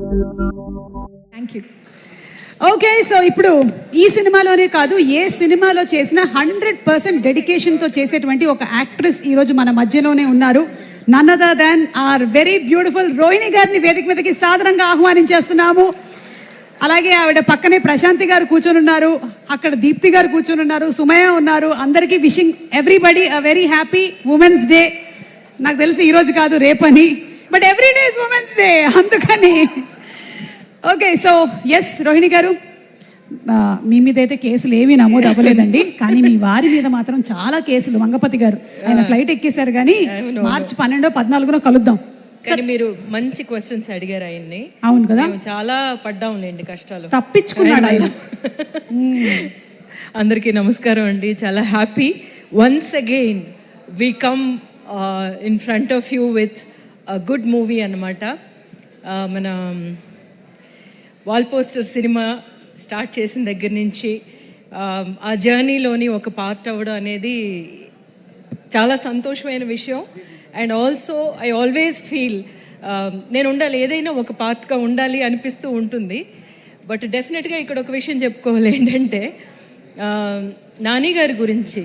Thank you. Okay, so ఇప్పుడు ఈ సినిమాలోనే కాదు, ఏ సినిమాలో చేసినా 100% డెడికేషన్తో చేసేటువంటి ఒక యాక్ట్రెస్ ఈరోజు మన మధ్యలోనే ఉన్నారు. None other than our very beautiful Rohini గారిని వేదిక మీదకి సాదరంగా ఆహ్వానించేస్తున్నాము. అలాగే ఆవిడ పక్కనే ప్రశాంతి గారు కూర్చొని ఉన్నారు, అక్కడ దీప్తి గారు కూర్చొని ఉన్నారు, సుమయ ఉన్నారు. అందరికీ wishing everybody a very happy women's day. నాకు తెలిసి ఈరోజు కాదు రేపని, but every day is women's day, అందుకని. Okay, so yes Rohini garu, మీ మీద అయితే కేసులు ఏమీ నమోదు అవ్వలేదండి, కానీ మీ వారి మీద మాత్రం చాలా కేసులు. మంగపతి గారు ఆయన ఫ్లైట్ ఎక్కేశారు, కానీ మార్చి 12, 14 కలుద్దాం. కానీ మీరు మంచి క్వశ్చన్స్ అడిగారు ఆయన్ని. అవును కదా, చాలా పడ్డాంలేండి కష్టాలు, తప్పించుకున్నాడు ఆయన. అందరికీ నమస్కారం అండి. చాలా happy once again we come in front of you with good movie అన్నమాట. మన వాల్ పోస్టర్ సినిమా స్టార్ట్ చేసిన దగ్గర నుంచి ఆ జర్నీలోని ఒక పార్ట్ అవ్వడం అనేది చాలా సంతోషమైన విషయం. And also I always feel నేను ఉండాలి, ఏదైనా ఒక పార్ట్గా ఉండాలి అనిపిస్తూ ఉంటుంది. బట్ డెఫినెట్గా ఇక్కడ ఒక విషయం చెప్పుకోవాలి ఏంటంటే, నాని గారి గురించి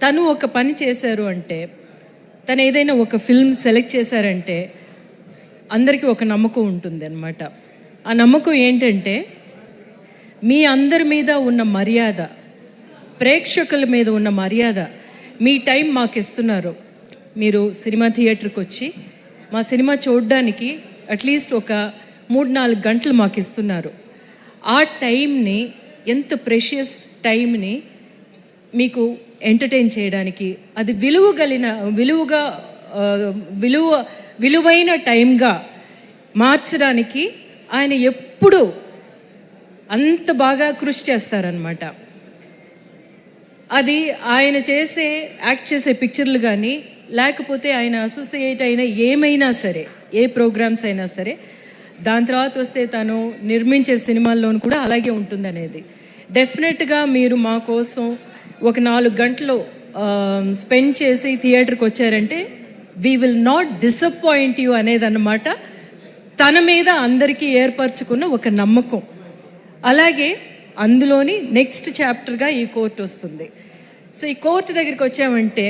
తను ఒక పని చేశారు అంటే, తను ఏదైనా ఒక ఫిల్మ్ సెలెక్ట్ చేశారంటే అందరికీ ఒక నమ్మకం ఉంటుంది అన్నమాట. ఆ నమ్మకం ఏంటంటే, మీ అందరి మీద ఉన్న మర్యాద, ప్రేక్షకుల మీద ఉన్న మర్యాద, మీ టైం మాకు ఇస్తున్నారు. మీరు సినిమా థియేటర్కి వచ్చి మా సినిమా చూడడానికి అట్లీస్ట్ ఒక 3-4 గంటలు మాకు ఇస్తున్నారు. ఆ టైంని, ఎంత ప్రెషియస్ టైంని మీకు ఎంటర్టైన్ చేయడానికి, అది విలువైన టైంగా మార్చడానికి ఆయన ఎప్పుడు అంత బాగా కృషి చేస్తారనమాట. అది ఆయన యాక్ట్ చేసే పిక్చర్లు కానీ, లేకపోతే ఆయన అసోసియేట్ అయిన ఏమైనా సరే, ఏ ప్రోగ్రామ్స్ అయినా సరే, దాని తర్వాత వస్తే తను నిర్మించే సినిమాల్లోనూ కూడా అలాగే ఉంటుంది అనేది. డెఫినెట్గా మీరు మా కోసం ఒక 4 గంటలు స్పెండ్ చేసి థియేటర్కి వచ్చారంటే we will not disappoint you అనేదన్నమాట తన మీద అందరికీ ఏర్పరచుకున్న ఒక నమ్మకం. అలాగే అందులోని నెక్స్ట్ చాప్టర్గా ఈ కోర్టు వస్తుంది. సో ఈ కోర్టు దగ్గరికి వచ్చామంటే,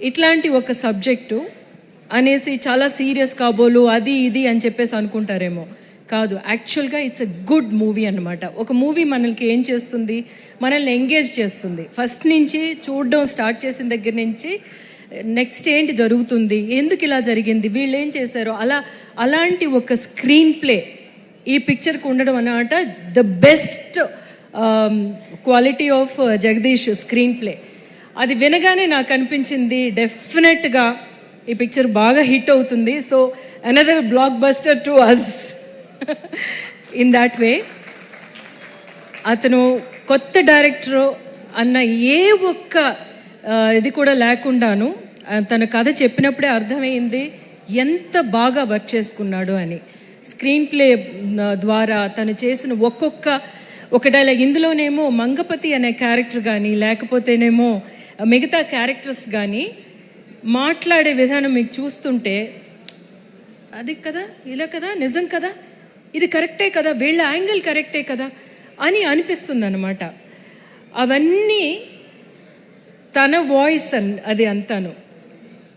ఇట్లాంటి ఒక సబ్జెక్టు అనేసి చాలా సీరియస్ కాబోలు అది ఇది అని చెప్పేసి అనుకుంటారేమో. కాదు, యాక్చువల్గా ఇట్స్ ఎ గుడ్ మూవీ అన్నమాట. ఒక మూవీ మనకి ఏం చేస్తుంది, మనల్ని ఎంగేజ్ చేస్తుంది. ఫస్ట్ నుంచి చూడడం స్టార్ట్ చేసిన దగ్గర నుంచి నెక్స్ట్ ఏంటి జరుగుతుంది, ఎందుకు ఇలా జరిగింది, వీళ్ళు ఏం చేశారో, అలాంటి ఒక స్క్రీన్ ప్లే ఈ పిక్చర్కి ఉండడం అన్నమాట. The best quality of Jagadish screen play. అది వినగానే నాకు అనిపించింది డెఫినెట్గా ఈ పిక్చర్ బాగా హిట్ అవుతుంది. So another blockbuster to us in that way. అతను కొత్త డైరెక్టరు అన్న ఏ ఒక్క ఇది కూడా లేకుండాను తన కథ చెప్పినప్పుడే అర్థమైంది ఎంత బాగా వర్క్ చేసుకున్నాడు అని. స్క్రీన్ ప్లే ద్వారా తను చేసిన ఒక డైలాగ్, ఇందులోనేమో మంగపతి అనే క్యారెక్టర్ కానీ, లేకపోతేనేమో మిగతా క్యారెక్టర్స్ కానీ మాట్లాడే విధానం మీకు చూస్తుంటే, అది కదా, ఇలా కదా, నిజం కదా, ఇది కరెక్టే కదా, వీళ్ళ యాంగిల్ కరెక్టే కదా అని అనిపిస్తుంది అన్నమాట. అవన్నీ తన వాయిస్ అది అంతాను.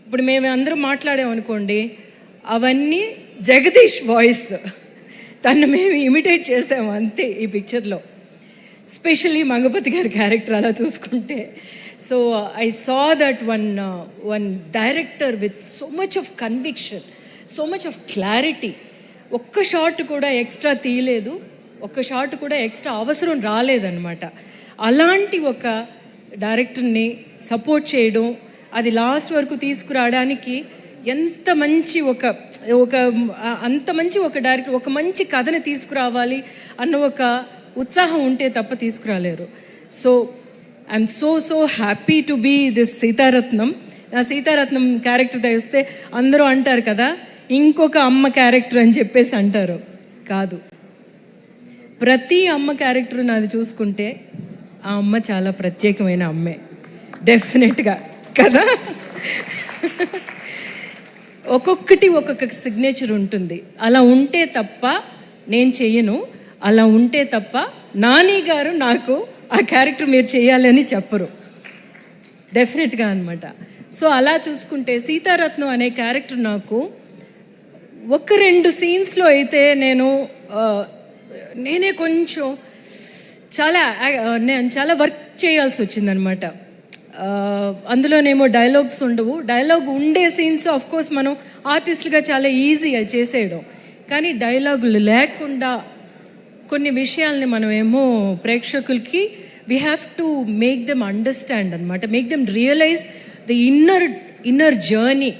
ఇప్పుడు మేము అందరూ మాట్లాడామనుకోండి, అవన్నీ జగదీష్ వాయిస్, తను మేము ఇమిటేట్ చేసాము అంతే ఈ పిక్చర్లో. స్పెషల్లీ మంగపతి గారి క్యారెక్టర్ అలా చూసుకుంటే. So I saw that one director with so much of conviction, so much of clarity. ఒక్క షాట్ కూడా ఎక్స్ట్రా తీయలేదు, ఒక్క షాట్ కూడా ఎక్స్ట్రా అవసరం రాలేదన్నమాట. అలాంటి ఒక డైరెక్టర్ని సపోర్ట్ చేయడం, అది లాస్ట్ వరకు తీసుకురావడానికి ఎంత మంచి అంత మంచి ఒక డైరెక్టర్, ఒక మంచి కథని తీసుకురావాలి అన్న ఒక ఉత్సాహం ఉంటే తప్ప తీసుకురాలేరు. So I'm so happy to be this Sitaratnam. నా సీతారత్నం క్యారెక్టర్ తెస్తే అందరూ అంటారు కదా, ఇంకొక అమ్మ క్యారెక్టర్ అని చెప్పేసి అంటారు. కాదు, ప్రతి అమ్మ క్యారెక్టర్ నాది చూసుకుంటే ఆ అమ్మ చాలా ప్రత్యేకమైన అమ్మే, డెఫినెట్గా కదా. ఒక్కొక్కటి ఒక్కొక్క సిగ్నేచర్ ఉంటుంది. అలా ఉంటే తప్ప నేను చెయ్యను, అలా ఉంటే తప్ప నాని గారు నాకు ఆ క్యారెక్టర్ మీరు చేయాలని చెప్పరు డెఫినెట్గా అనమాట. సో అలా చూసుకుంటే సీతారత్నం అనే క్యారెక్టర్ నాకు 1-2 సీన్స్లో అయితే నేనే కొంచెం నేను చాలా వర్క్ చేయాల్సి వచ్చిందనమాట. అందులోనేమో డైలాగ్స్ ఉండవు. డైలాగ్ ఉండే సీన్స్ ఆఫ్ కోర్స్ మనం ఆర్టిస్టులుగా చాలా ఈజీ అది చేసేయడం, కానీ డైలాగులు లేకుండా కొన్ని విషయాల్ని మనం ఏమో ప్రేక్షకులకి we have to make them understand అనమాట, make them realize the inner journey.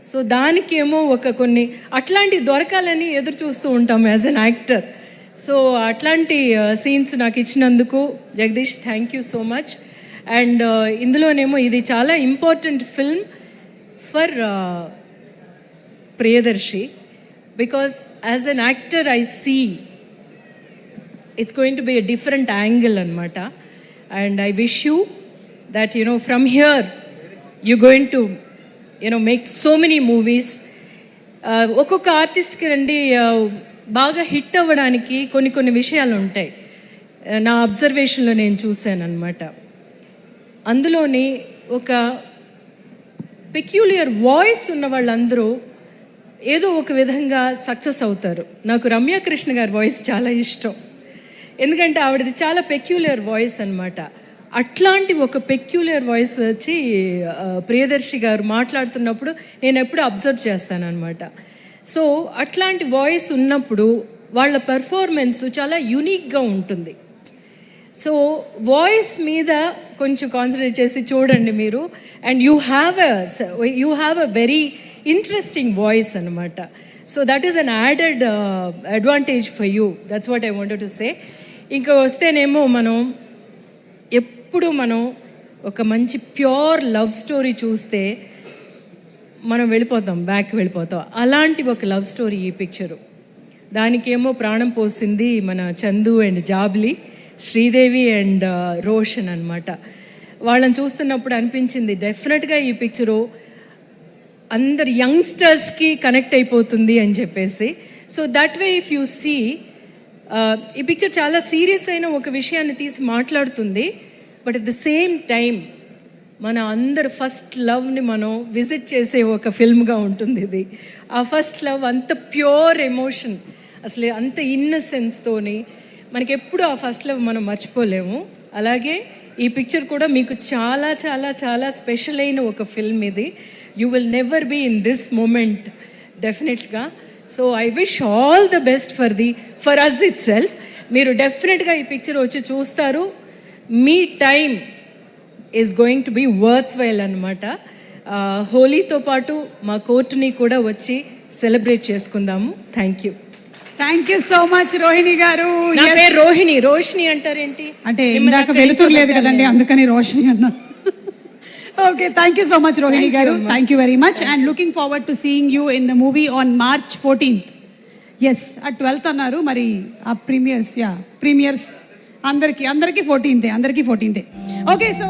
So దానికేమో కొన్ని అట్లాంటి దొరకాలని ఎదురు చూస్తూ ఉంటాం యాజ్ అన్ యాక్టర్. సో అట్లాంటి సీన్స్ నాకు ఇచ్చినందుకు Jagadish thank you so much. And ఇందులోనేమో ఇది చాలా important film for Priyadarshi, because as an actor I see it's going to be a different angle anamata, and I wish you that from here you're going to make so many movies. ఒక్కొక్క ఆర్టిస్ట్కి రండి బాగా hit అవ్వడానికి కొన్ని విషయాలు ఉంటాయి. నా అబ్జర్వేషన్లో నేను చూశాను అనమాట. అందులోని ఒక పెక్యులియర్ వాయిస్ ఉన్న వాళ్ళందరూ ఏదో ఒక విధంగా సక్సెస్ అవుతారు. నాకు రమ్యకృష్ణ గారి వాయిస్ చాలా ఇష్టం, ఎందుకంటే ఆవిడది చాలా పెక్యులర్ వాయిస్ అనమాట. అట్లాంటి ఒక పెక్యులర్ వాయిస్ వచ్చి ప్రియదర్శి గారు మాట్లాడుతున్నప్పుడు నేను ఎప్పుడు అబ్జర్వ్ చేస్తానన్నమాట. సో అట్లాంటి వాయిస్ ఉన్నప్పుడు వాళ్ళ పెర్ఫార్మెన్స్ చాలా యూనిక్గా ఉంటుంది. సో వాయిస్ మీద కొంచెం కాన్సన్ట్రేట్ చేసి చూడండి మీరు, and you have a very interesting voice అనమాట. So that is an added advantage for you. That's what I wanted to say. ఇంకా వస్తేనేమో ఎప్పుడు మనం ఒక మంచి ప్యూర్ లవ్ స్టోరీ చూస్తే మనం వెళ్ళిపోతాం. అలాంటి ఒక లవ్ స్టోరీ ఈ పిక్చరు. దానికేమో ప్రాణం పోసింది మన చందు అండ్ జాబ్లీ, శ్రీదేవి అండ్ రోషన్ అనమాట. వాళ్ళని చూస్తున్నప్పుడు అనిపించింది డెఫినెట్గా ఈ పిక్చరు అందరు యంగ్స్టర్స్కి కనెక్ట్ అయిపోతుంది అని చెప్పేసి. So that way if you see ఈ పిక్చర్ చాలా సీరియస్ అయిన ఒక విషయాన్ని తీసి మాట్లాడుతుంది, but at the same time మన అందరు ఫస్ట్ లవ్ని మనం విజిట్ చేసే ఒక ఫిల్మ్గా ఉంటుంది ఇది. ఆ ఫస్ట్ లవ్ అంత ప్యూర్ ఎమోషన్, అసలు అంత ఇన్నసెన్స్తోని మనకి ఎప్పుడు ఆ ఫస్ట్ లవ్ మనం మర్చిపోలేము. అలాగే ఈ పిక్చర్ కూడా మీకు చాలా చాలా చాలా స్పెషల్ అయిన ఒక ఫిల్మ్ ఇది. You will never be in this moment డెఫినెట్గా. So I wish all the best for us itself. మీరు డెఫినెట్గా ఈ పిక్చర్ వచ్చి చూస్తారు. మీ time is going to be worthwhile అనమాట. హోలీతో పాటు మా కోర్టుని కూడా వచ్చి సెలబ్రేట్ చేసుకుందాము. Thank you so much Rohini garu. నా పేరు రోషిని అంటారేంటి? అంటే ఇందాక వెలుతురు లేదు కదండి, అందుకని రోషిని అన్నా. Okay, thank you so much Rohini garu. Thank you very much, and looking forward to seeing you in the movie on March 14th. Yes, at 12th annaru mari aa premieres. Yeah, premieres andarki 14th. Okay, so